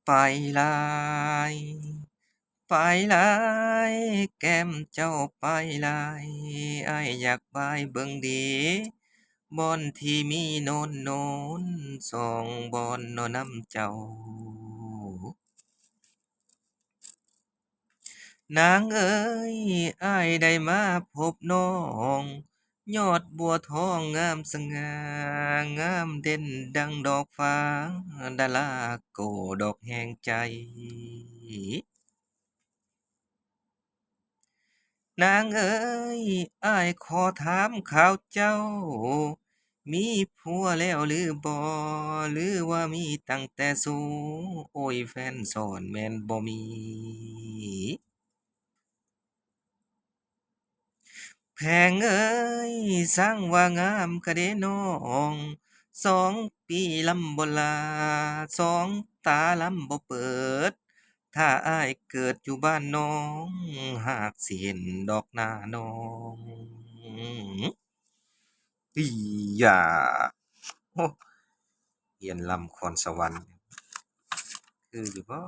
ไปหลายไปหลายแก้มเจ้าไปหลายอ้ายอยากไปเบิ่งเดะบ่อนที่มีโน่นโน่นสองบ่อนเนาะนำเจ้า นางเอ๋ยอ้ายได้มาพบน้องยอดบัวทองงามสง่างามเด่นดังดอกฟ้าดาราโกดอกแห่งใจนางเอ๋ยอ้ายขอถามข่าวเจ้ามีผัวแล้วหรือบ่หรือว่ามีตั้งแต่สูโอ้ยแฟนโสดแม่นบ่มี แพงเอ้ยสร้างว่างามกะเดะน้องสองปีลำบ่ลาสองตาลำบ่เปิดถ้าอ้ายเกิดอยู่บ้านน้องหากสิเห็นดอกหน้าน้องอีหยาโอ้เรียนลำคอนสวรรค์คืออยู่บ่